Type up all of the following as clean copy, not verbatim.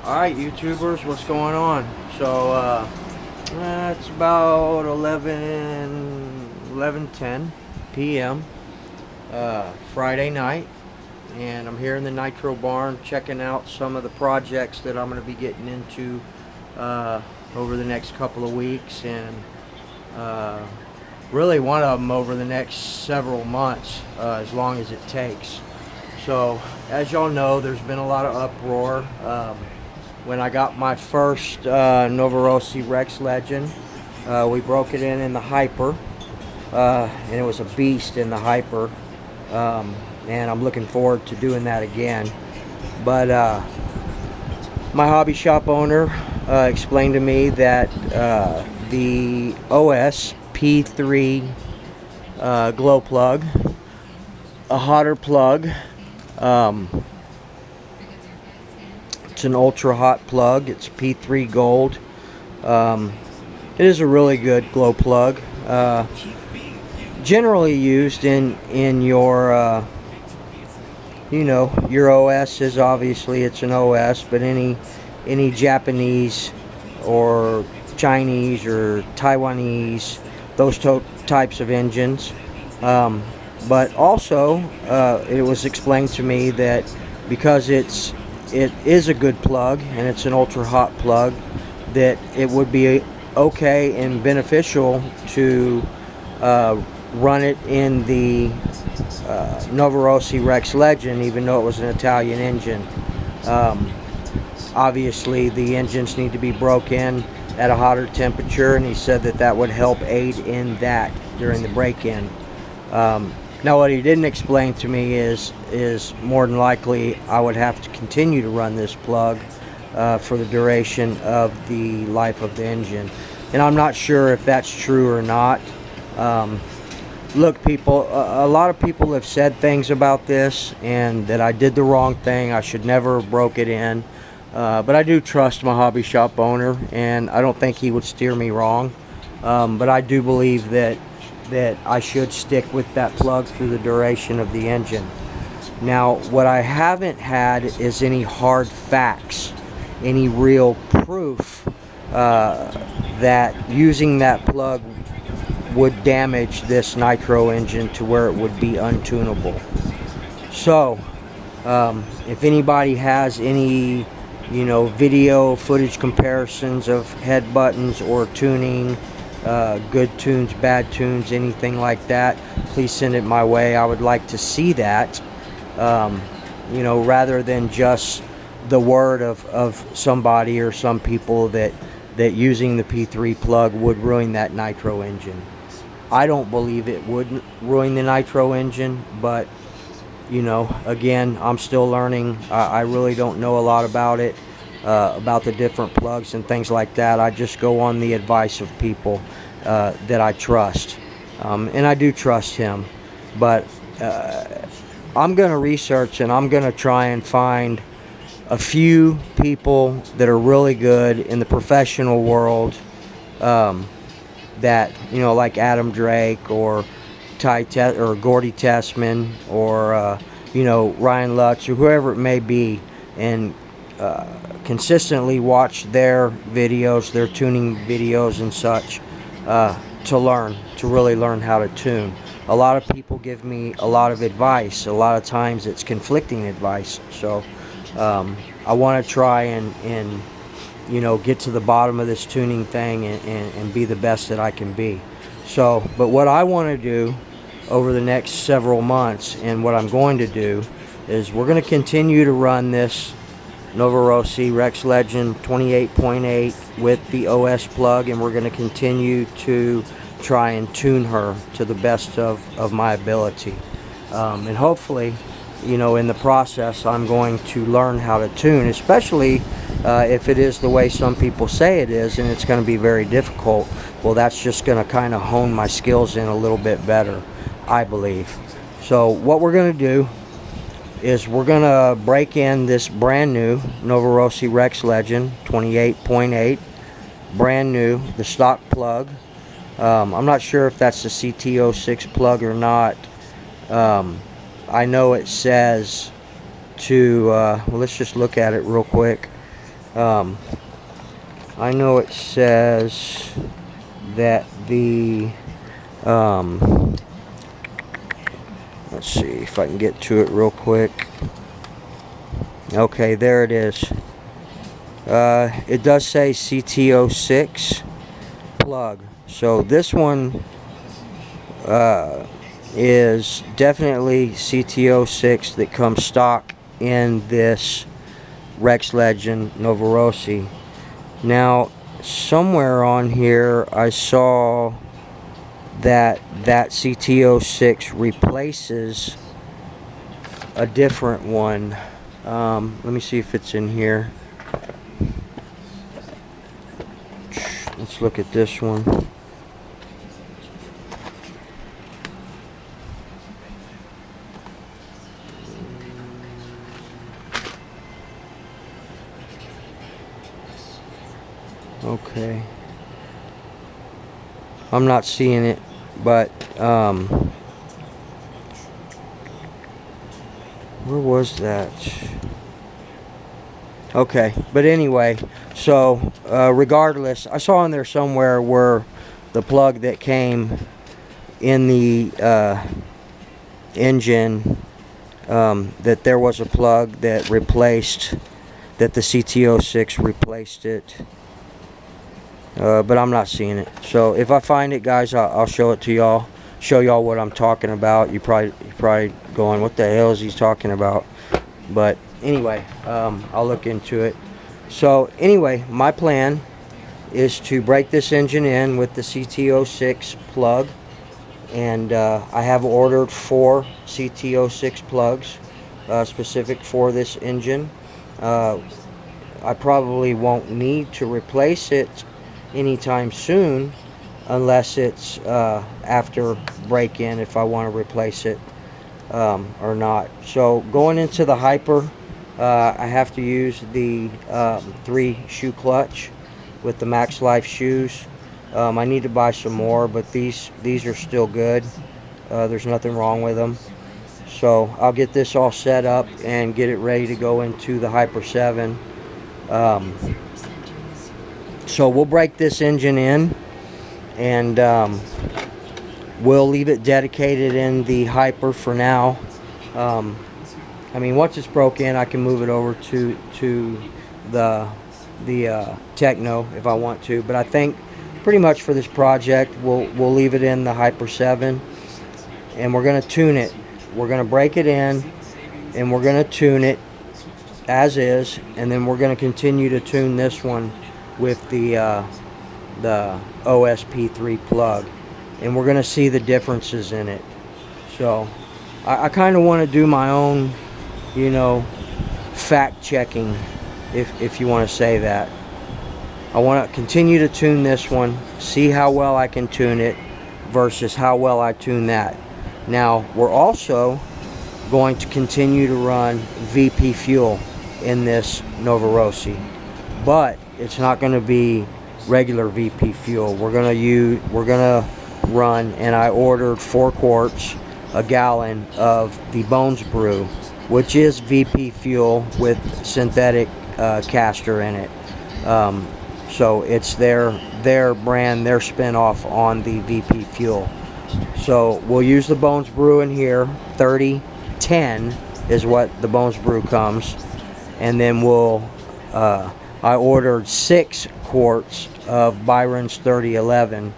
Alright, YouTubers, what's going on? So, it's about 11:10 p.m. Friday night, and I'm here in the Nitro Barn checking out some of the projects that I'm going to be getting into over the next couple of weeks, and really one of them over the next several months, as long as it takes. So, as y'all know, there's been a lot of uproar. When I got my first Novorossi Rex Legend, we broke it in the Hyper, and it was a beast in the Hyper, and I'm looking forward to doing that again. But my hobby shop owner explained to me that the OS P3 glow plug, a hotter plug, it's an ultra hot plug. It's P3 Gold. It is a really good glow plug. Generally used in your your OS is obviously it's an OS, but any Japanese or Chinese or Taiwanese, those types of engines. But also it was explained to me that because it is a good plug and it's an ultra hot plug, that it would be okay and beneficial to run it in the Novorossi Rex Legend, even though it was an Italian engine. Obviously the engines need to be broken at a hotter temperature, and he said that would help aid in that during the break-in. Now, what he didn't explain to me is more than likely I would have to continue to run this plug for the duration of the life of the engine. And I'm not sure if that's true or not. Look, people, a lot of people have said things about this and that I did the wrong thing. I should never have broke it in. But I do trust my hobby shop owner, and I don't think he would steer me wrong. But I do believe that I should stick with that plug through the duration of the engine. Now, what I haven't had is any hard facts, any real proof that using that plug would damage this nitro engine to where it would be untunable. So, if anybody has any, video footage comparisons of head buttons or tuning, good tunes, bad tunes, anything like that, please send it my way. I would like to see that, rather than just the word of somebody or some people that using the P3 plug would ruin that nitro engine. I don't believe it would ruin the nitro engine, but again, I'm still learning. I really don't know a lot about it, about the different plugs and things like that. I just go on the advice of people that I trust, and I do trust him. But I'm going to research, and I'm going to try and find a few people that are really good in the professional world, that like Adam Drake or or Gordy Tessman or Ryan Lutz or whoever it may be, and consistently watch their videos, their tuning videos and such, to really learn how to tune. A lot of people give me a lot of advice. A lot of times it's conflicting advice. So I want to try and get to the bottom of this tuning thing and be the best that I can be. So, but what I want to do over the next several months, and what I'm going to do, is we're going to continue to run this Novorossi Rex Legend 28.8 with the OS plug, and we're going to continue to try and tune her to the best of my ability. And hopefully, in the process, I'm going to learn how to tune, especially if it is the way some people say it is, and it's going to be very difficult. Well, that's just going to kind of hone my skills in a little bit better, I believe. So what we're going to do is we're going to break in this brand new Novorossi Rex Legend 28.8, brand new, the stock plug. I'm not sure if that's the CT06 plug or not. I know it says to, well, let's just look at it real quick. I know it says that the let's see if I can get to it real quick. Okay, there it is. It does say CT06 plug. So this one is definitely CT06 that comes stock in this Rex Legend Novorossi. Now, somewhere on here I saw that CT06 replaces a different one. Let me see if it's in here. Let's look at this one. Okay. I'm not seeing it, but where was that? Okay, but anyway, so regardless, I saw in there somewhere where the plug that came in the engine, that there was a plug that replaced, that the CT06 replaced it. But I'm not seeing it. So if I find it, guys, I'll show it to y'all. Show y'all what I'm talking about. You're probably going, what the hell is he talking about? But anyway, I'll look into it. So anyway, my plan is to break this engine in with the CT06 plug. And I have ordered 4 CT06 plugs specific for this engine. I probably won't need to replace it anytime soon, unless it's after break-in, if I want to replace it or not. So going into the Hyper, I have to use the 3 shoe clutch with the Max Life shoes. I need to buy some more, but these are still good. There's nothing wrong with them. So I'll get this all set up and get it ready to go into the Hyper 7. So we'll break this engine in, and we'll leave it dedicated in the Hyper for now. I mean, once it's broke in, I can move it over to the Tekno if I want to. But I think pretty much for this project, we'll leave it in the Hyper 7, and we're going to tune it. We're going to break it in, and we're going to tune it as is, and then we're going to continue to tune this one with the OSP3 plug, and we're going to see the differences in it. So I kind of want to do my own, you know, fact checking, if you want to say that. I want to continue to tune this one, see how well I can tune it versus how well I tune that. Now we're also going to continue to run VP fuel in this Novorossi, but it's not going to be regular VP fuel. We're gonna run, and I ordered 4 quarts, a gallon of the Bones Brew, which is VP fuel with synthetic castor in it. So it's their brand, their spin-off on the VP fuel. So we'll use the Bones Brew in here. 3010 is what the Bones Brew comes, and then we'll I ordered 6 quarts of Byron's 3011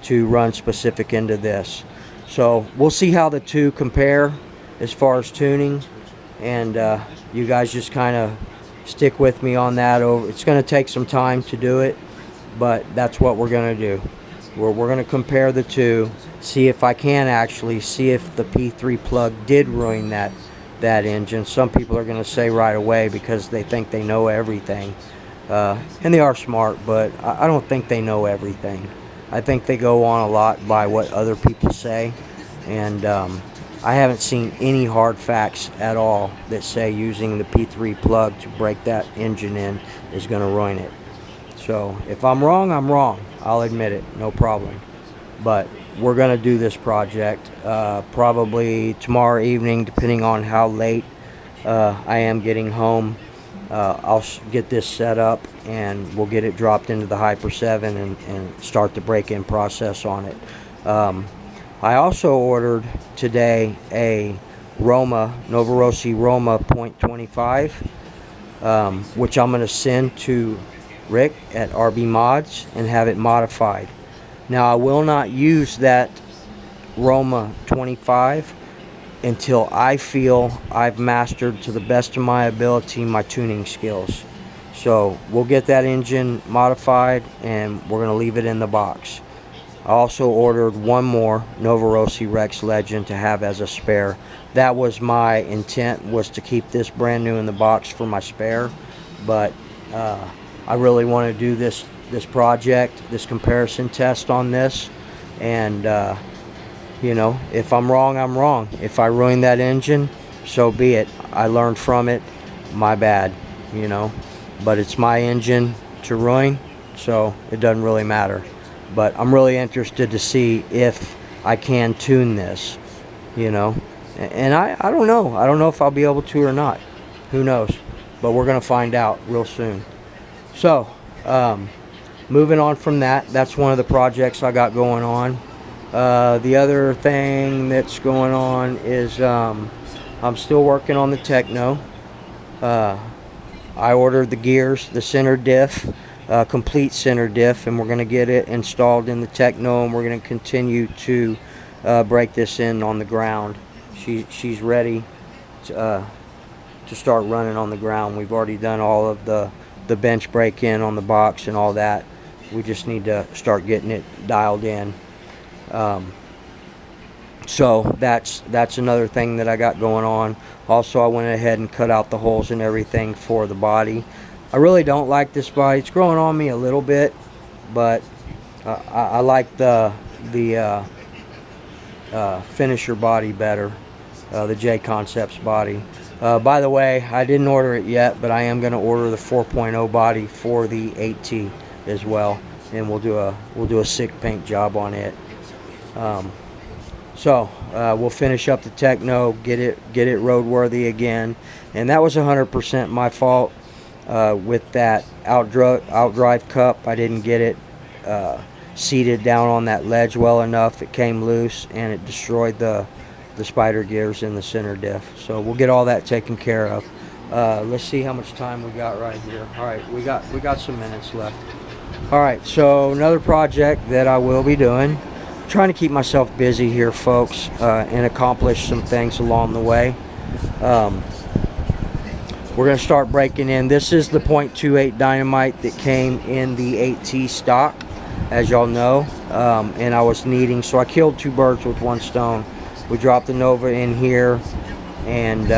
to run specific into this. So we'll see how the two compare as far as tuning, and you guys just kind of stick with me on that. It's going to take some time to do it, but that's what we're going to do. We're going to compare the two, see if I can actually see if the P3 plug did ruin that engine. Some people are going to say right away because they think they know everything. And they are smart, but I don't think they know everything. I think they go on a lot by what other people say, and I haven't seen any hard facts at all that say using the P3 plug to break that engine in is going to ruin it. So if I'm wrong, I'm wrong. I'll admit it, no problem. But we're going to do this project probably tomorrow evening, depending on how late I am getting home. I'll get this set up and we'll get it dropped into the Hyper 7 and start the break-in process on it. I also ordered today a Roma, Novorossi Roma .25, which I'm going to send to Rick at RB Mods and have it modified. Now I will not use that Roma 25 until I feel I've mastered to the best of my ability my tuning skills. So we'll get that engine modified and we're going to leave it in the box. I also ordered one more Novorossi Rex Legend to have as a spare. That was my intent, was to keep this brand new in the box for my spare, but I really want to do this project, this comparison test on this, and you know, if I'm wrong, I'm wrong. If I ruin that engine, so be it. I learned from it, my bad, you know, but it's my engine to ruin, so it doesn't really matter. But I'm really interested to see if I can tune this, you know, and I don't know. I don't know if I'll be able to or not. Who knows? But we're going to find out real soon. So, moving on from that, that's one of the projects I got going on. The other thing that's going on is I'm still working on the Tekno. I ordered the gears, the center diff, complete center diff, and we're going to get it installed in the Tekno, and we're going to continue to break this in on the ground. She's ready to start running on the ground. We've already done all of the bench break-in on the box and all that. We just need to start getting it dialed in. So that's another thing that I got going on. Also, I went ahead and cut out the holes and everything for the body. I really don't like this body. It's growing on me a little bit, but I like the finisher body better, the J Concepts body. By the way, I didn't order it yet, but I am going to order the 4.0 body for the 8T as well, and we'll do a sick paint job on it. So we'll finish up the Tekno, get it roadworthy again, and that was 100% my fault. With that outdrive cup, I didn't get it seated down on that ledge well enough. It came loose and it destroyed the spider gears in the center diff. So we'll get all that taken care of. Let's see how much time we got right here. All right, we got some minutes left. All right, so another project that I will be doing. I'm trying to keep myself busy here, folks, and accomplish some things along the way. We're going to start breaking in. This is the .28 dynamite that came in the 8T stock, as y'all know, and I was needing, so I killed two birds with one stone. We dropped the Nova in here, and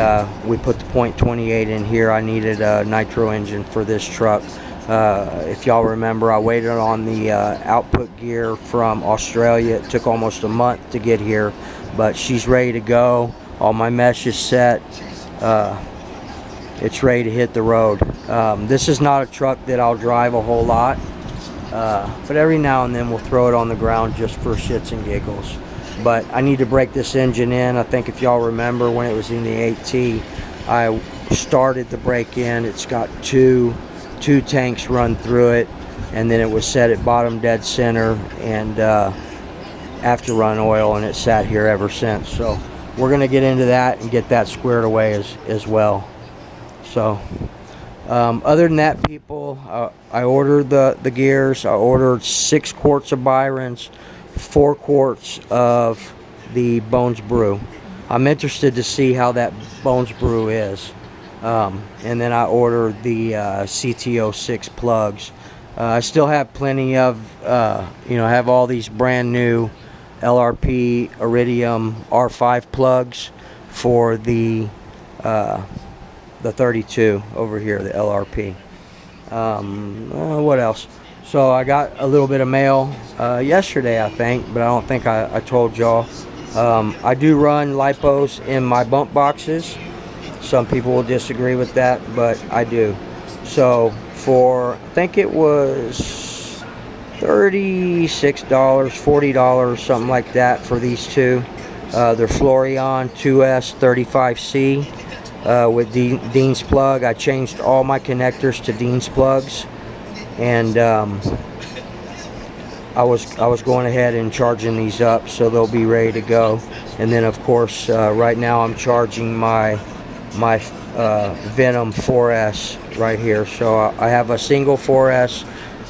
we put the .28 in here. I needed a nitro engine for this truck. If y'all remember, I waited on the output gear from Australia. It took almost a month to get here, but she's ready to go. All my mesh is set. It's ready to hit the road. This is not a truck that I'll drive a whole lot, but every now and then we'll throw it on the ground just for shits and giggles. But I need to break this engine in. I think if y'all remember when it was in the 8T, I started the break in. It's got two tanks run through it, and then it was set at bottom dead center and after run oil, and it sat here ever since. So we're going to get into that and get that squared away as well. So other than that, people, I ordered the gears. I ordered 6 quarts of Byron's, 4 quarts of the Bones Brew. I'm interested to see how that Bones Brew is. And then I ordered the CT06 plugs. I still have plenty of, have all these brand new LRP Iridium R5 plugs for the 32 over here, the LRP. What else? So I got a little bit of mail yesterday, I think, but I don't think I told y'all. I do run lipos in my bump boxes. Some people will disagree with that, but I do. So for, I think it was $36, $40, something like that for these two. They're Florian 2S 35C. with Dean's plug. I changed all my connectors to Dean's plugs, and I was going ahead and charging these up so they'll be ready to go. And then of course right now I'm charging my Venom 4S right here. So I have a single 4S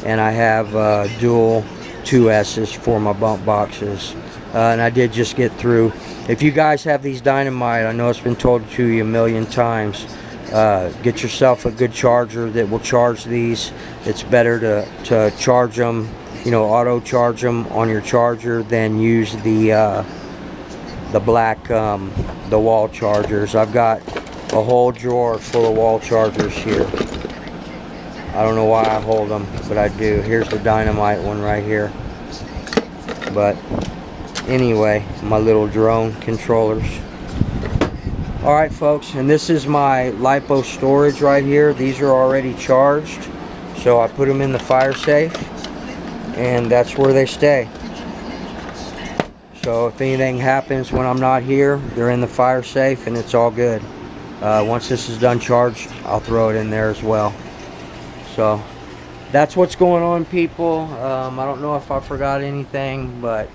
and I have dual 2S's for my bump boxes. And I did just get through. If you guys have these Dynamite, I know it's been told to you a million times, get yourself a good charger that will charge these. It's better to charge them, you know, auto charge them on your charger than use the black the wall chargers. I've got a whole drawer full of wall chargers here. I don't know why I hold them, but I do. Here's the Dynamite one right here. But anyway, my little drone controllers. Alright folks, and this is my LiPo storage right here. These are already charged, so I put them in the fire safe, and that's where they stay. So if anything happens when I'm not here, they're in the fire safe and it's all good. Once this is done charged, I'll throw it in there as well. So that's what's going on, people. I don't know if I forgot anything, but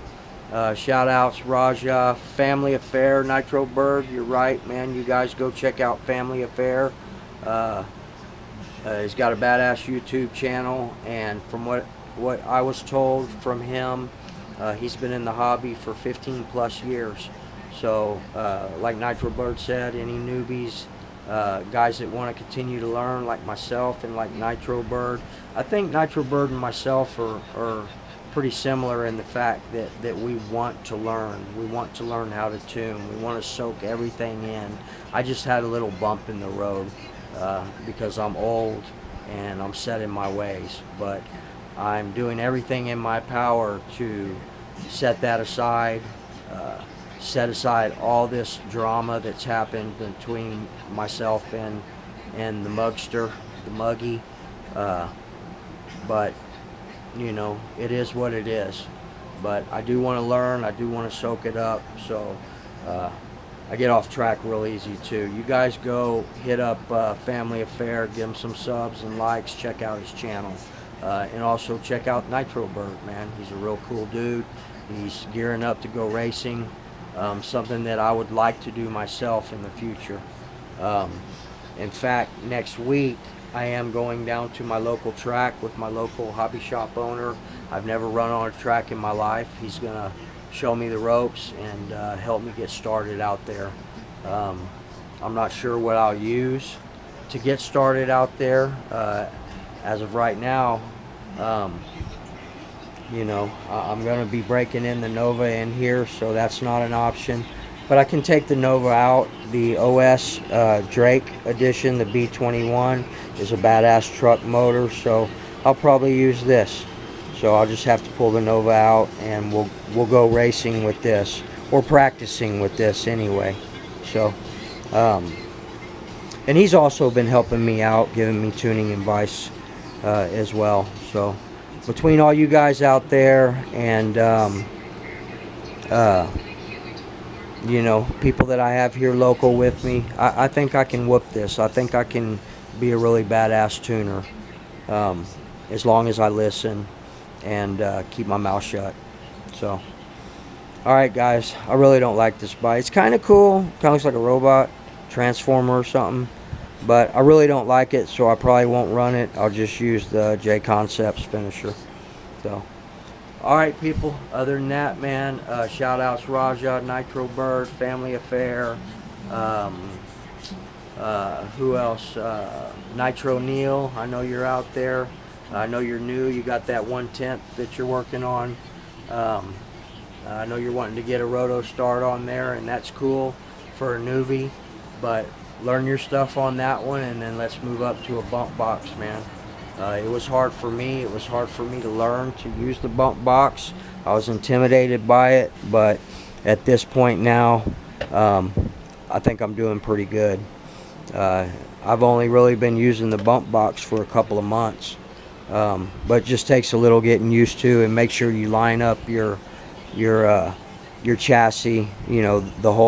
shout outs, Raja, Family Affair, Nitro Bird. You're right, man. You guys go check out Family Affair. He's got a badass YouTube channel, and from what I was told from him, he's been in the hobby for 15 plus years. So like Nitro Bird said, any newbies, guys that want to continue to learn like myself and like Nitro Bird, I think Nitro Bird and myself are pretty similar in the fact that we want to learn. We want to learn how to tune. We want to soak everything in. I just had a little bump in the road because I'm old and I'm set in my ways, but I'm doing everything in my power to set that aside, set aside all this drama that's happened between myself and the Mugster, the Muggy. But you know, it is what it is. But I do want to learn. I do want to soak it up. So I get off track real easy too. You guys go hit up Family Affair, give him some subs and likes, check out his channel. And also check out Nitro Bird, man. He's a real cool dude. He's gearing up to go racing. Something that I would like to do myself in the future. In fact, next week I am going down to my local track with my local hobby shop owner. I've never run on a track in my life. He's gonna show me the ropes and help me get started out there. I'm not sure what I'll use to get started out there. As of right now, you know, I'm going to be breaking in the Nova in here, so that's not an option. But I can take the Nova out. The OS Drake edition, the B21, is a badass truck motor, so I'll probably use this. So I'll just have to pull the Nova out, and we'll go racing with this, or practicing with this anyway. So, and he's also been helping me out, giving me tuning advice as well. So between all you guys out there and you know, people that I have here local with me, I think I can whoop this. I think I can be a really badass tuner, as long as I listen and keep my mouth shut. So alright guys, I really don't like this bike. It's kind of cool, kind of looks like a robot transformer or something, but I really don't like it, so I probably won't run it. I'll just use the J Concepts finisher. So alright people, other than that, man, shout outs Raja, Nitro Bird, Family Affair, who else, Nitro Neil, I know you're out there. I know you're new, you got that 1/10 that you're working on. I know you're wanting to get a roto start on there, and that's cool for a newbie, but learn your stuff on that one, and then let's move up to a bump box, man. It was hard for me. It was hard for me to learn to use the bump box. I was intimidated by it, but at this point now, I think I'm doing pretty good. I've only really been using the bump box for a couple of months, but it just takes a little getting used to, and make sure you line up your chassis, you know, the whole